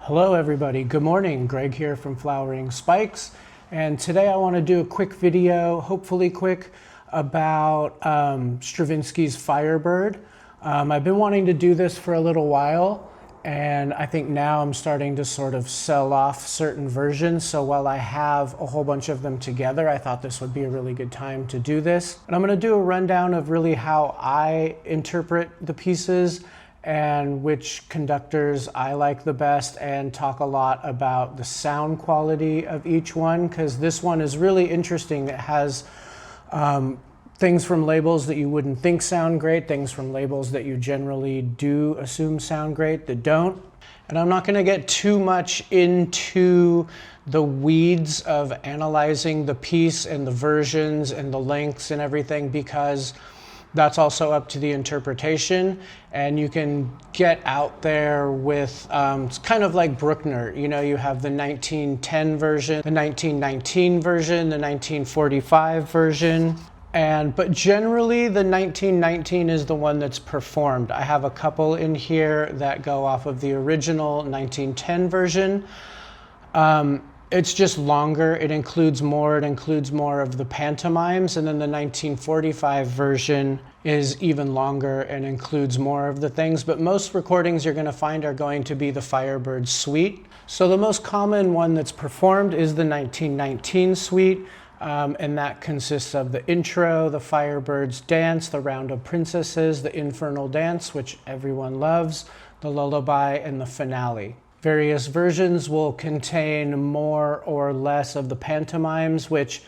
Hello everybody, good morning. Greg here from Flowering Spikes, and today I want to do a quick video, hopefully quick, about Stravinsky's Firebird. I've been wanting to do this for a little while, and I think now I'm starting to sort of sell off certain versions. So while I have a whole bunch of them together, I thought this would be a really good time to do this. And I'm going to do a rundown of really how I interpret the pieces and which conductors I like the best, and talk a lot about the sound quality of each one, because this one is really interesting. It has things from labels that you wouldn't think sound great, things from labels that you generally do assume sound great that don't. And I'm not going to get too much into the weeds of analyzing the piece and the versions and the lengths and everything, because that's also up to the interpretation, and you can get out there with, it's kind of like Bruckner. You know, you have the 1910 version, the 1919 version, the 1945 version, but generally the 1919 is the one that's performed. I have a couple in here that go off of the original 1910 version. It's just longer, it includes more of the pantomimes, and then the 1945 version is even longer and includes more of the things, but most recordings you're going to find are going to be the Firebird suite. So the most common one that's performed is the 1919 suite, and that consists of the intro, the Firebird's dance, the round of princesses, the infernal dance, which everyone loves, the lullaby, and the finale. Various versions will contain more or less of the pantomimes, which,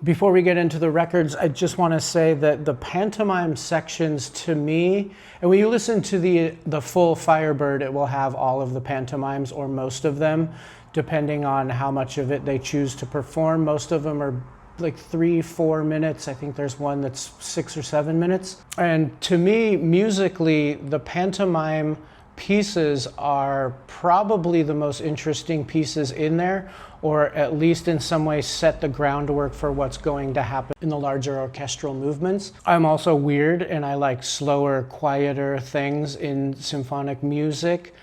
before we get into the records, I just want to say that the pantomime sections, to me, and when you listen to the full Firebird, it will have all of the pantomimes, or most of them, depending on how much of it they choose to perform. Most of them are like 3-4 minutes. I think there's one that's 6 or 7 minutes. And to me, musically, the pantomime pieces are probably the most interesting pieces in there, or at least in some way set the groundwork for what's going to happen in the larger orchestral movements. I'm also weird, and I like slower, quieter things in symphonic music.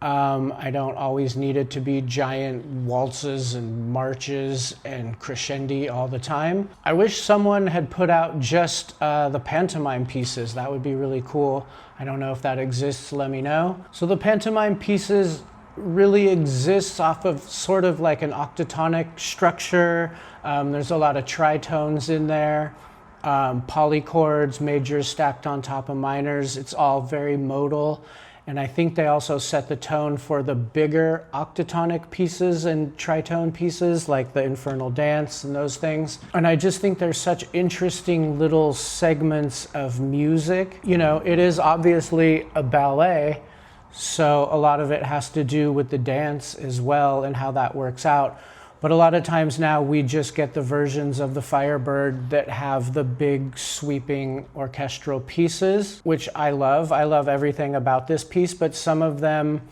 I don't always need it to be giant waltzes and marches and crescendi all the time. I wish someone had put out just the pantomime pieces. That would be really cool. I don't know if that exists, let me know. So the pantomime pieces really exists off of sort of like an octatonic structure. There's a lot of tritones in there, polychords, majors stacked on top of minors. It's all very modal. And I think they also set the tone for the bigger octatonic pieces and tritone pieces, like the Infernal Dance and those things. And I just think there's such interesting little segments of music. You know, it is obviously a ballet, so a lot of it has to do with the dance as well and how that works out. But a lot of times now we just get the versions of the Firebird that have the big sweeping orchestral pieces, which I love. I love everything about this piece, but some of them,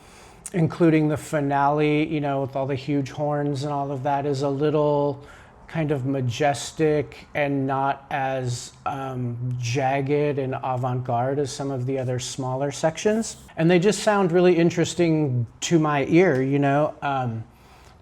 including the finale, you know, with all the huge horns and all of that, is a little kind of majestic and not as jagged and avant-garde as some of the other smaller sections. And they just sound really interesting to my ear, you know.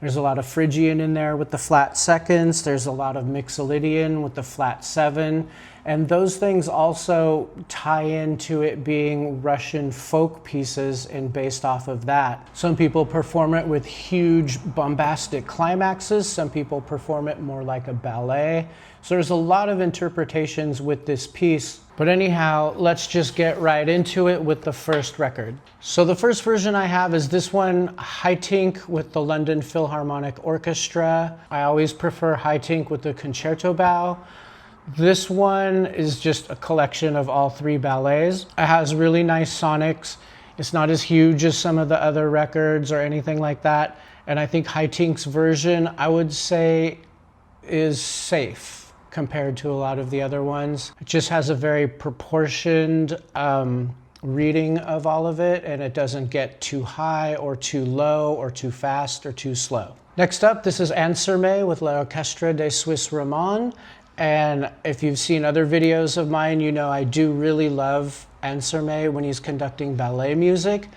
There's a lot of Phrygian in there with the flat seconds. There's a lot of Mixolydian with the flat 7. And those things also tie into it being Russian folk pieces and based off of that. Some people perform it with huge bombastic climaxes. Some people perform it more like a ballet. So there's a lot of interpretations with this piece. But anyhow, let's just get right into it with the first record. So the first version I have is this one, Haitink with the London Philharmonic Orchestra. I always prefer Haitink with the concerto bow. This one is just a collection of all 3 ballets. It has really nice sonics. It's not as huge as some of the other records or anything like that. And I think Haitink's version, I would say, is safe compared to a lot of the other ones. It just has a very proportioned reading of all of it, and it doesn't get too high or too low or too fast or too slow. Next up, this is Ansermet with L'Orchestre des Suisses Romands. And if you've seen other videos of mine, you know I do really love Ansermet when he's conducting ballet music.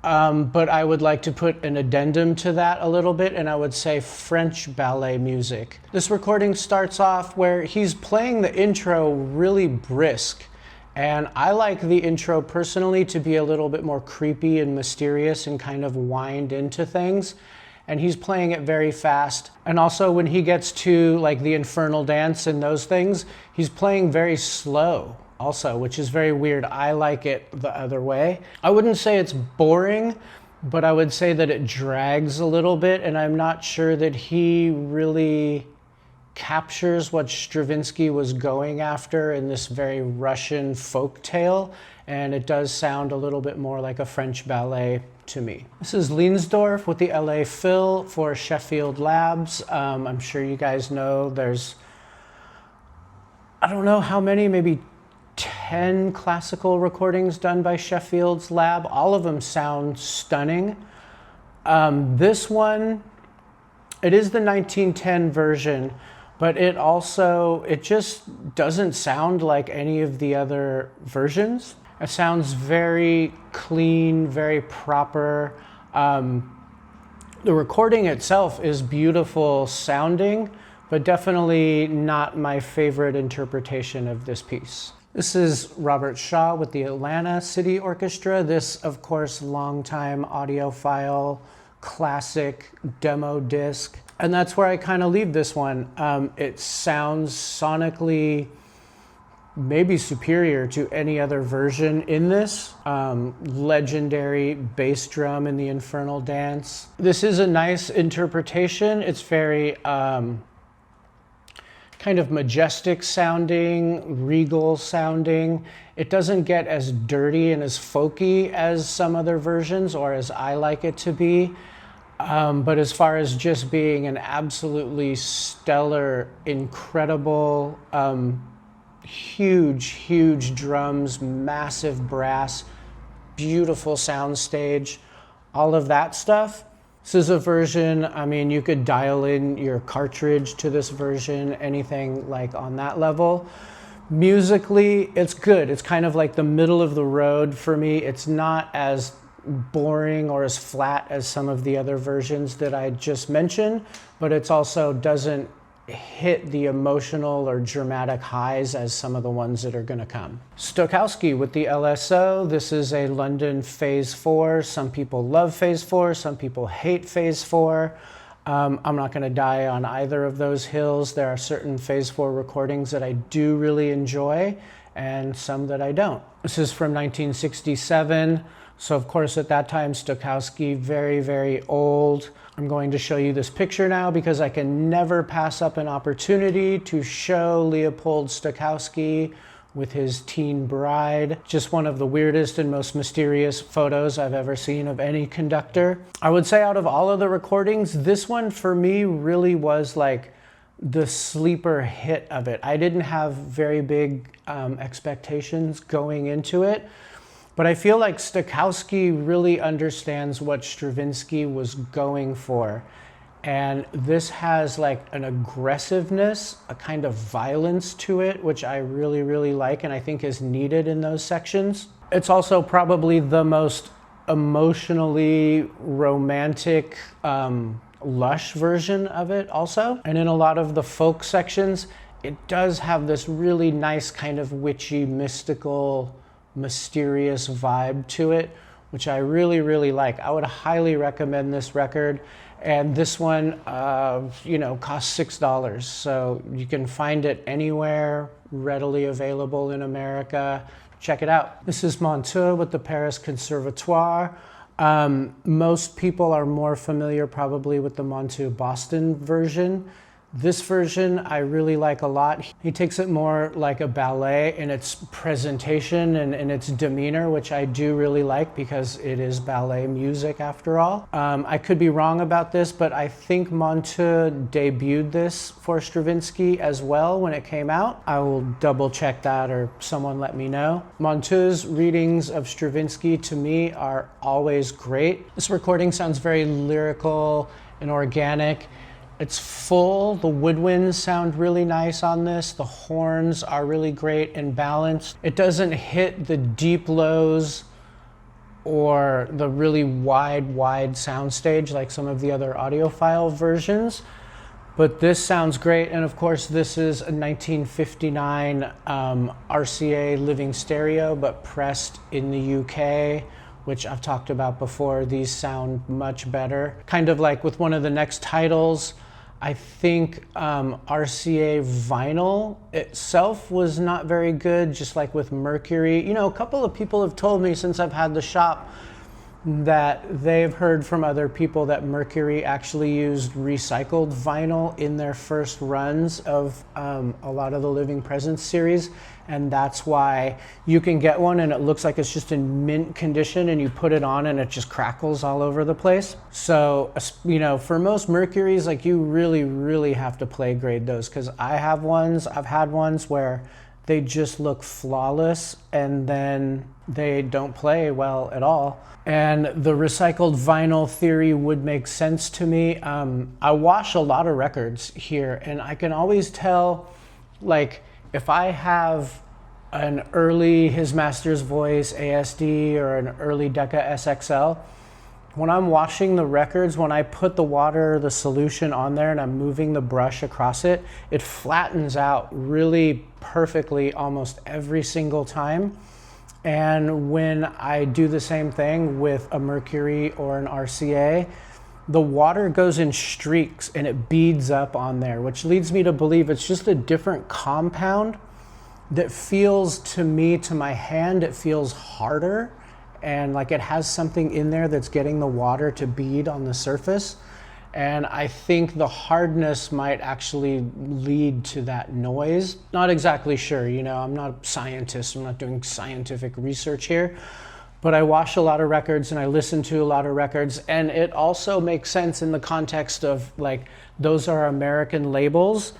but I would like to put an addendum to that a little bit, and I would say French ballet music. This recording starts off where he's playing the intro really brisk, and I like the intro personally to be a little bit more creepy and mysterious and kind of wind into things. And he's playing it very fast. And also when he gets to like the infernal dance and those things, he's playing very slow also, which is very weird. I like it the other way. I wouldn't say it's boring, but I would say that it drags a little bit, and I'm not sure that he really captures what Stravinsky was going after in this very Russian folk tale, and it does sound a little bit more like a French ballet to me. This is Leinsdorf with the LA Phil for Sheffield Labs. I'm sure you guys know there's, I don't know how many, maybe 10 classical recordings done by Sheffield's lab. All of them sound stunning. This one, it is the 1910 version, but it just doesn't sound like any of the other versions. It sounds very clean, very proper. The recording itself is beautiful sounding, but definitely not my favorite interpretation of this piece. This is Robert Shaw with the Atlanta City Orchestra. This, of course, longtime audiophile, classic demo disc. And that's where I kind of leave this one. It sounds sonically maybe superior to any other version in this. Legendary bass drum in the Infernal Dance. This is a nice interpretation. It's very kind of majestic sounding, regal sounding. It doesn't get as dirty and as folky as some other versions, or as I like it to be. But as far as just being an absolutely stellar, incredible, huge drums, massive brass, beautiful sound stage, all of that stuff. This is a version, I mean, you could dial in your cartridge to this version, anything like on that level. Musically, it's good. It's kind of like the middle of the road for me. It's not as boring or as flat as some of the other versions that I just mentioned, but it's also doesn't hit the emotional or dramatic highs as some of the ones that are going to come. Stokowski with the LSO. This is a London Phase 4. Some people love Phase 4, some people hate Phase 4. I'm not going to die on either of those hills. There are certain Phase 4 recordings that I do really enjoy and some that I don't. This is from 1967. So of course at that time Stokowski, very old. I'm going to show you this picture now because I can never pass up an opportunity to show Leopold Stokowski with his teen bride. Just one of the weirdest and most mysterious photos I've ever seen of any conductor. I would say out of all of the recordings, this one for me really was like the sleeper hit of it. I didn't have very big expectations going into it. But I feel like Stokowski really understands what Stravinsky was going for. And this has like an aggressiveness, a kind of violence to it, which I really like and I think is needed in those sections. It's also probably the most emotionally romantic, lush version of it also. And in a lot of the folk sections, it does have this really nice kind of witchy, mystical, mysterious vibe to it, which I really like. I would highly recommend this record. And this one, you know, costs $6. So you can find it anywhere, readily available in America. Check it out. This is Monteux with the Paris Conservatoire. Most people are more familiar probably with the Monteux Boston version. This version I really like a lot. He takes it more like a ballet in its presentation and in its demeanor, which I do really like because it is ballet music after all. I could be wrong about this, but I think Monteux debuted this for Stravinsky as well when it came out. I will double check that or someone let me know. Monteux's readings of Stravinsky to me are always great. This recording sounds very lyrical and organic. It's full. The woodwinds sound really nice on this. The horns are really great and balanced. It doesn't hit the deep lows or the really wide soundstage like some of the other audiophile versions. But this sounds great. And of course, this is a 1959 RCA living stereo, but pressed in the UK, which I've talked about before. These sound much better. Kind of like with one of the next titles, I think RCA vinyl itself was not very good, just like with Mercury. You know, a couple of people have told me since I've had the shop that they've heard from other people that Mercury actually used recycled vinyl in their first runs of a lot of the Living Presence series, and that's why you can get one and it looks like it's just in mint condition, and you put it on and it just crackles all over the place. So, you know, for most Mercuries, like, you really have to play grade those, because I've had ones where they just look flawless and then they don't play well at all. And the recycled vinyl theory would make sense to me. I wash a lot of records here, and I can always tell, like, if I have an early His Master's Voice ASD or an early Decca SXL, when I'm washing the records, when I put the water, the solution on there, and I'm moving the brush across it, it flattens out really perfectly almost every single time. And when I do the same thing with a Mercury or an RCA, the water goes in streaks and it beads up on there, which leads me to believe it's just a different compound that feels, to me, to my hand, it feels harder, and like it has something in there that's getting the water to bead on the surface. And I think the hardness might actually lead to that noise. Not exactly sure, you know, I'm not a scientist, I'm not doing scientific research here, but I wash a lot of records and I listen to a lot of records, and it also makes sense in the context of, like, those are American labels.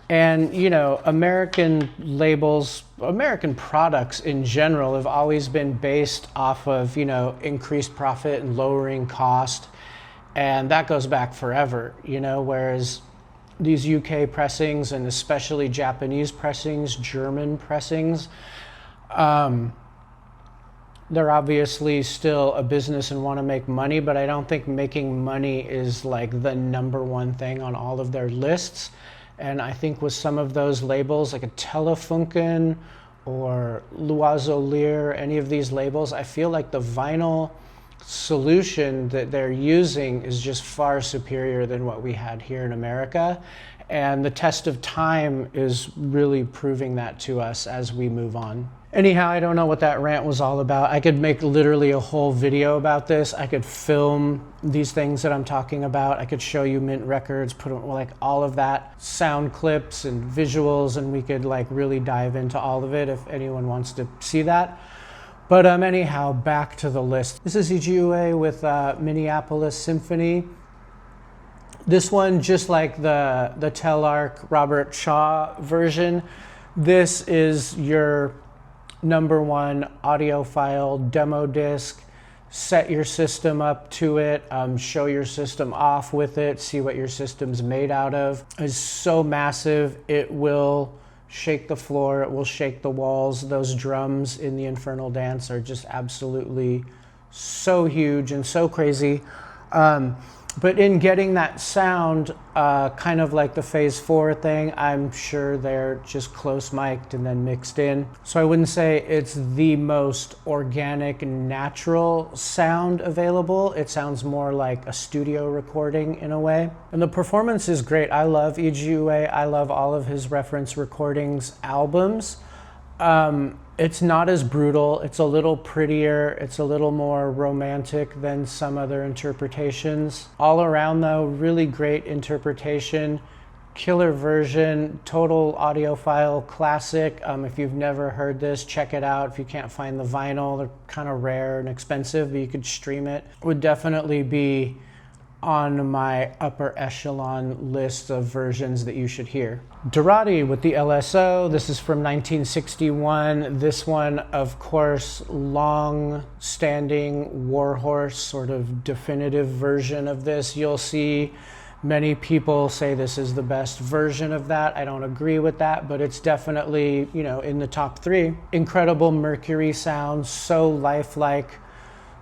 And, you know, American labels, American products in general have always been based off of, you know, increased profit and lowering cost. And that goes back forever, you know, whereas these UK pressings, and especially Japanese pressings, German pressings, they're obviously still a business and want to make money, but I don't think making money is like the #1 thing on all of their lists. And I think with some of those labels, like a Telefunken or L'Oiseau Lyre, any of these labels, I feel like the vinyl solution that they're using is just far superior than what we had here in America. And the test of time is really proving that to us as we move on. Anyhow, I don't know what that rant was all about. I could make literally a whole video about this. I could film these things that I'm talking about. I could show you mint records, put like all of that, sound clips and visuals, and we could like really dive into all of it if anyone wants to see that. But anyhow, back to the list. This is EGUA with Minneapolis Symphony. This one, just like the Telarc Robert Shaw version, this is your #1 audiophile demo disc. Set your system up to it, show your system off with it, see what your system's made out of. It's so massive, it will shake the floor, it will shake the walls. Those drums in the Infernal Dance are just absolutely so huge and so crazy. But in getting that sound, kind of like the Phase 4 thing, I'm sure they're just close mic'd and then mixed in. So I wouldn't say it's the most organic, natural sound available. It sounds more like a studio recording in a way. And the performance is great. I love EGUA. I love all of his reference recordings albums. It's not as brutal, it's a little prettier, it's a little more romantic than some other interpretations. All around though, really great interpretation, killer version, total audiophile classic. If you've never heard this, check it out. If you can't find the vinyl, they're kind of rare and expensive, but you could stream it. Would definitely be on my upper echelon list of versions that you should hear. Dorati with the LSO, this is from 1961. This one, of course, long-standing Warhorse, sort of definitive version of this. You'll see many people say this is the best version of that. I don't agree with that, but it's definitely, you know, in the top 3. Incredible Mercury sound, so lifelike,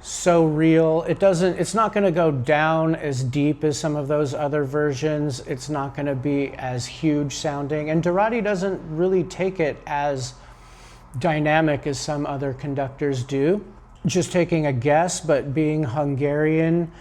so real. It's not going to go down as deep as some of those other versions. It's not going to be as huge sounding. And Dorati doesn't really take it as dynamic as some other conductors do. Just taking a guess, but being Hungarian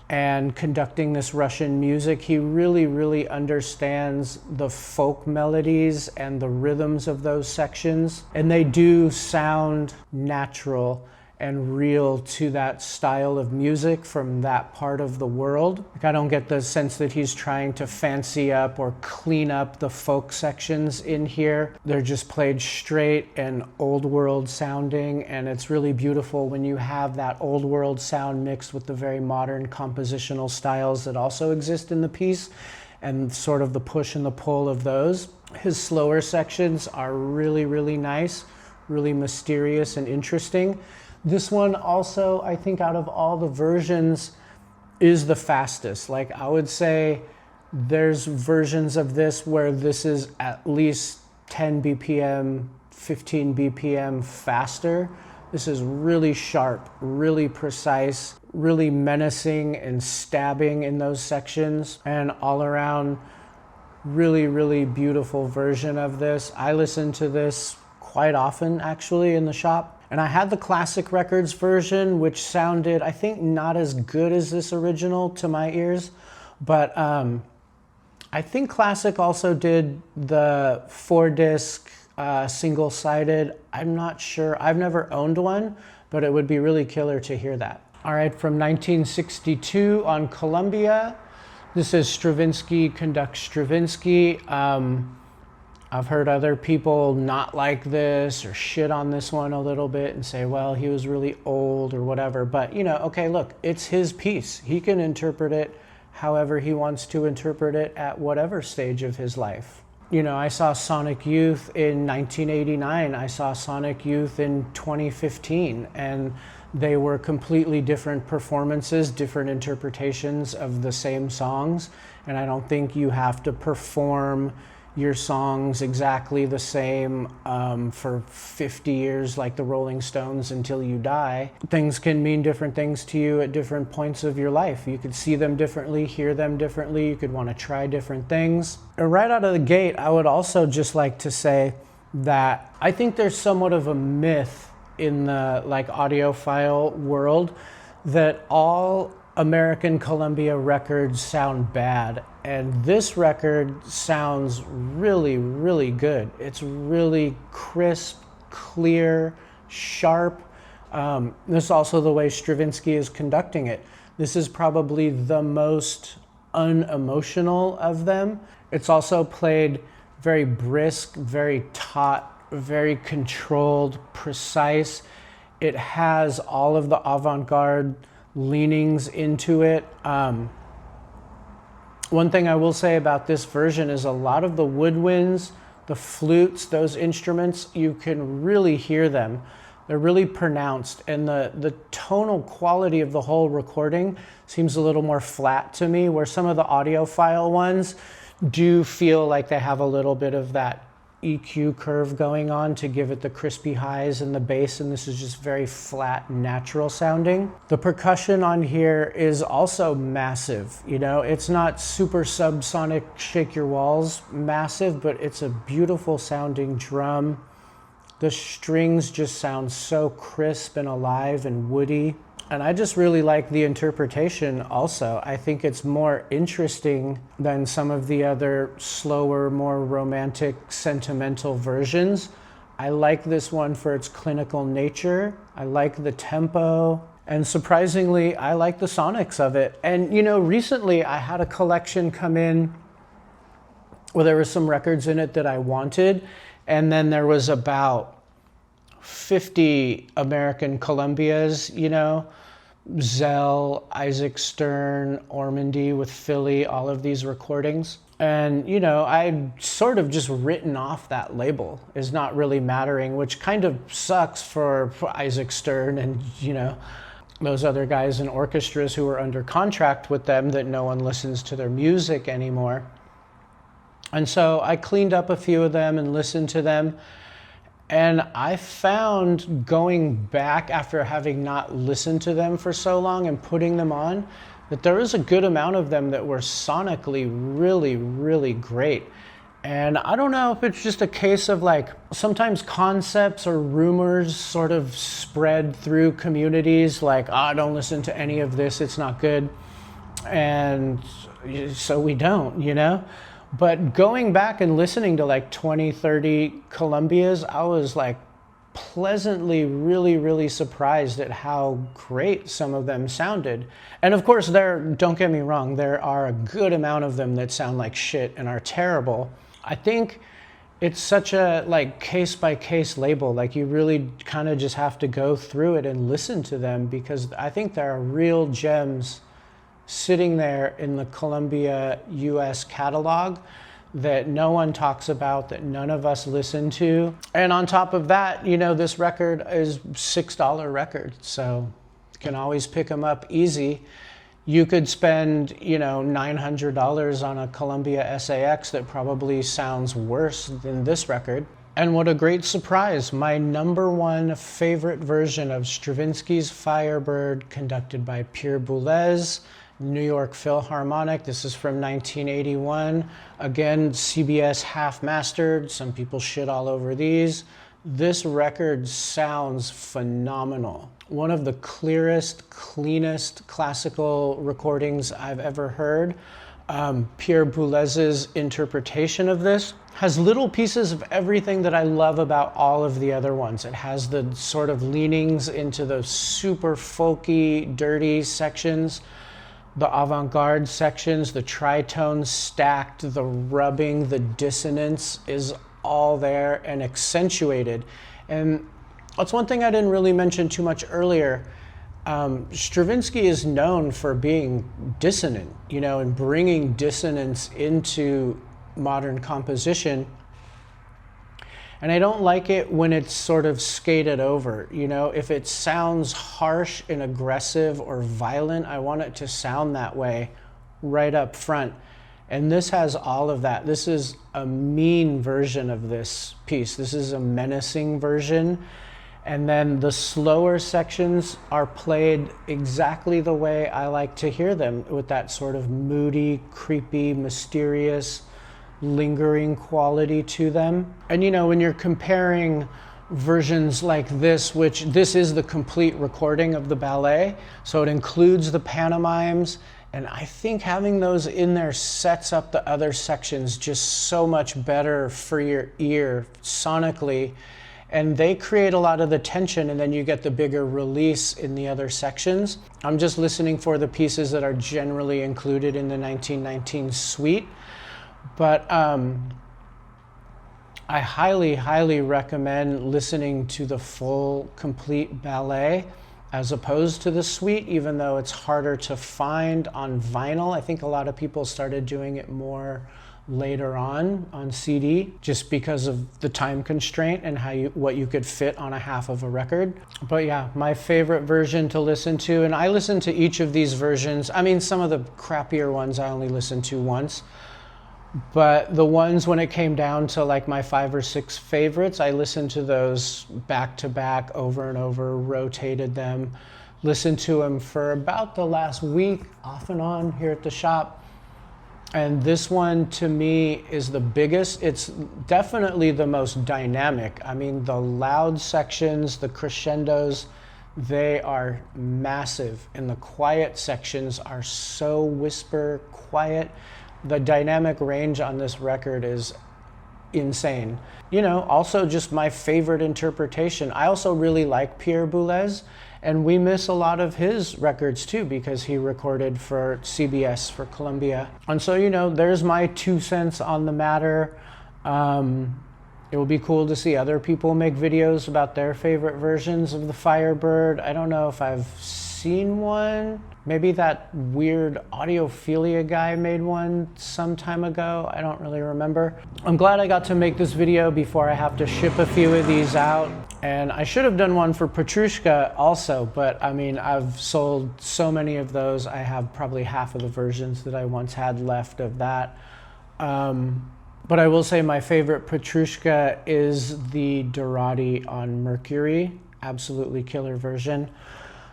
and conducting this Russian music, he really, really understands the folk melodies and the rhythms of those sections. And they do sound natural and real to that style of music from that part of the world. Like, I don't get the sense that he's trying to fancy up or clean up the folk sections in here. They're just played straight and old world sounding, and it's really beautiful when you have that old world sound mixed with the very modern compositional styles that also exist in the piece, and sort of the push and the pull of those. His slower sections are really, really nice, really mysterious and interesting. This one also, I think, out of all the versions, is the fastest. Like, I would say there's versions of this where this is at least 10 BPM, 15 BPM faster. This is really sharp, really precise, really menacing and stabbing in those sections, and all around really, really beautiful version of this. I listen to this quite often, actually, in the shop. And I had the Classic Records version, which sounded, I think, not as good as this original to my ears. But I think Classic also did the 4-disc single-sided. I'm not sure. I've never owned one, but it would be really killer to hear that. All right, from 1962 on Columbia. This is Stravinsky Conducts Stravinsky. I've heard other people not like this or shit on this one a little bit and say, well, he was really old or whatever. But, you know, okay, look, it's his piece. He can interpret it however he wants to interpret it at whatever stage of his life. You know, I saw Sonic Youth in 1989. I saw Sonic Youth in 2015. And they were completely different performances, different interpretations of the same songs. And I don't think you have to perform your songs exactly the same for 50 years like the Rolling Stones until you die. Things can mean different things to you at different points of your life. You could see them differently, hear them differently, you could want to try different things. And right out of the gate, I would also just like to say that I think there's somewhat of a myth in the audiophile world that all American Columbia records sound bad, and this record sounds really, really good. It's really crisp, clear, sharp. This is also the way Stravinsky is conducting it. This is probably the most unemotional of them. It's also played very brisk, very taut, very controlled, precise. It has all of the avant-garde leanings into it. One thing I will say about this version is a lot of the woodwinds, the flutes, those instruments, you can really hear them. They're really pronounced, and the tonal quality of the whole recording seems a little more flat to me, where some of the audiophile ones do feel like they have a little bit of that EQ curve going on to give it the crispy highs and the bass, and this is just very flat, natural sounding. The percussion on here is also massive. You know, it's not super subsonic, shake your walls massive, but it's a beautiful sounding drum. The strings just sound so crisp and alive and woody. And I just really like the interpretation also. I think it's more interesting than some of the other slower, more romantic, sentimental versions. I like this one for its clinical nature. I like the tempo. And surprisingly, I like the sonics of it. And, you know, recently I had a collection come in where there were some records in it that I wanted. And then there was about 50 American Columbias, you know, Zell, Isaac Stern, Romande with Philly, all of these recordings. And, you know, I'd sort of just written off that label as not really mattering, which kind of sucks for Isaac Stern and, you know, those other guys in orchestras who are under contract with them that no one listens to their music anymore. And so I cleaned up a few of them and listened to them. And I found, going back after having not listened to them for so long and putting them on, that there was a good amount of them that were sonically really, really great. And I don't know if it's just a case of like, sometimes concepts or rumors sort of spread through communities like, don't listen to any of this, it's not good. And so we don't, you know? But going back and listening to like 20, 30 Columbias, I was like pleasantly, really, really surprised at how great some of them sounded. And of course, don't get me wrong, there are a good amount of them that sound like shit and are terrible. I think it's such a like case by case label. Like you really kind of just have to go through it and listen to them, because I think there are real gems sitting there in the Columbia US catalog that no one talks about, that none of us listen to. And on top of that, you know, this record is $6 record, so you can always pick them up easy. You could spend, you know, $900 on a Columbia SAX that probably sounds worse than this record. And what a great surprise, my #1 favorite version of Stravinsky's Firebird, conducted by Pierre Boulez, New York Philharmonic. This is from 1981. Again, CBS half mastered. Some people shit all over these. This record sounds phenomenal. One of the clearest, cleanest classical recordings I've ever heard. Pierre Boulez's interpretation of this has little pieces of everything that I love about all of the other ones. It has the sort of leanings into those super folky, dirty sections, the avant-garde sections, the tritones stacked, the rubbing, the dissonance is all there and accentuated. And that's one thing I didn't really mention too much earlier. Stravinsky is known for being dissonant, you know, and bringing dissonance into modern composition. And I don't like it when it's sort of skated over, you know. If it sounds harsh and aggressive or violent, I want it to sound that way right up front. And this has all of that. This is a mean version of this piece. This is a menacing version. And then the slower sections are played exactly the way I like to hear them, with that sort of moody, creepy, mysterious, lingering quality to them. And you know, when you're comparing versions like this, which this is the complete recording of the ballet, so it includes the pantomimes, and I think having those in there sets up the other sections just so much better for your ear sonically. And they create a lot of the tension, and then you get the bigger release in the other sections. I'm just listening for the pieces that are generally included in the 1919 suite. But I highly, highly recommend listening to the full, complete ballet as opposed to the suite, even though it's harder to find on vinyl. I think a lot of people started doing it more later on CD, just because of the time constraint and what you could fit on a half of a record. But yeah, my favorite version to listen to, and I listen to each of these versions. I mean, some of the crappier ones I only listened to once, but the ones when it came down to like my 5 or 6 favorites, I listened to those back to back over and over, rotated them, listened to them for about the last week off and on here at the shop. And this one to me is the biggest. It's definitely the most dynamic. I mean, the loud sections, the crescendos, they are massive. And the quiet sections are so whisper quiet. The dynamic range on this record is insane. You know, also just my favorite interpretation. I also really like Pierre Boulez, and we miss a lot of his records too because he recorded for CBS, for Columbia. And so, you know, there's my 2 cents on the matter. It would be cool to see other people make videos about their favorite versions of the Firebird. I don't know if I've seen one. Maybe that weird audiophilia guy made one some time ago. I don't really remember. I'm glad I got to make this video before I have to ship a few of these out. And I should have done one for Petrushka also, but I mean, I've sold so many of those. I have probably half of the versions that I once had left of that. But I will say my favorite Petrushka is the Dorati on Mercury. Absolutely killer version.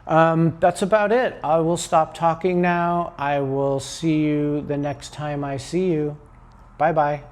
That's about it. I will stop talking now. I will see you the next time I see you. Bye-bye.